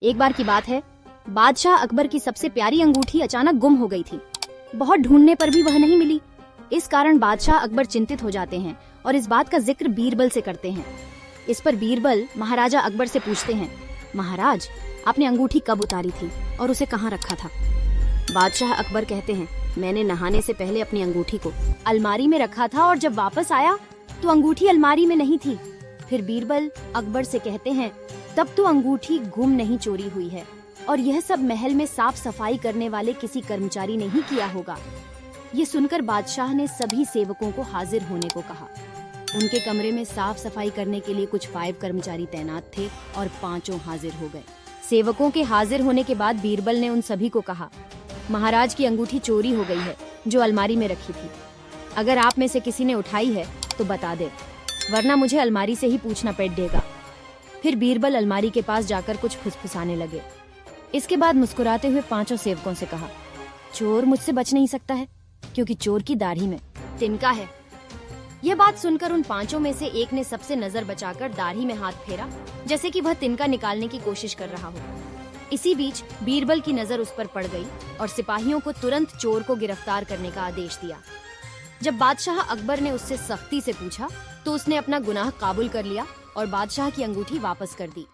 एक बार की बात है, बादशाह अकबर की सबसे प्यारी अंगूठी अचानक गुम हो गई थी। बहुत ढूंढने पर भी वह नहीं मिली। इस कारण बादशाह अकबर चिंतित हो जाते हैं और इस बात का जिक्र बीरबल से करते हैं। इस पर बीरबल महाराजा अकबर से पूछते हैं, महाराज, आपने अंगूठी कब उतारी थी और उसे कहाँ रखा था? बादशाह अकबर कहते हैं, मैंने नहाने से पहले अपनी अंगूठी को अलमारी में रखा था और जब वापस आया तो अंगूठी अलमारी में नहीं थी। फिर बीरबल अकबर से कहते हैं, तब तो अंगूठी गुम नहीं चोरी हुई है और यह सब महल में साफ सफाई करने वाले किसी कर्मचारी ने ही किया होगा। ये सुनकर बादशाह ने सभी सेवकों को हाजिर होने को कहा। उनके कमरे में साफ सफाई करने के लिए कुछ 5 कर्मचारी तैनात थे और 5 हाजिर हो गए। सेवकों के हाजिर होने के बाद बीरबल ने उन सभी को कहा, महाराज की अंगूठी चोरी हो गई है जो अलमारी में रखी थी। अगर आप में से किसी ने उठाई है तो बता दे, वरना मुझे अलमारी से ही पूछना पड़ेगा। फिर बीरबल अलमारी के पास जाकर कुछ फुसफुसाने लगे। इसके बाद मुस्कुराते हुए 5 सेवकों से कहा, चोर मुझसे बच नहीं सकता है क्योंकि चोर की दाढ़ी में तिनका है। यह बात सुनकर उन 5 में से एक ने सबसे नजर बचाकर दाढ़ी में हाथ फेरा, जैसे कि वह तिनका निकालने की कोशिश कर रहा हो। इसी बीच बीरबल की नजर उस पर पड़ गई और सिपाहियों को तुरंत चोर को गिरफ्तार करने का आदेश दिया। जब बादशाह अकबर ने उससे सख्ती से पूछा तो उसने अपना गुनाह काबुल कर लिया और बादशाह की अंगूठी वापस कर दी।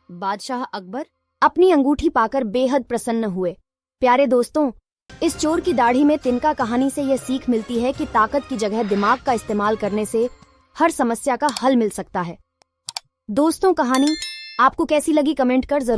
बादशाह अकबर अपनी अंगूठी पाकर बेहद प्रसन्न हुए। प्यारे दोस्तों, इस चोर की दाढ़ी में तिनका कहानी से यह सीख मिलती है कि ताकत की जगह दिमाग का इस्तेमाल करने से हर समस्या का हल मिल सकता है। दोस्तों, कहानी आपको कैसी लगी कमेंट कर जरूर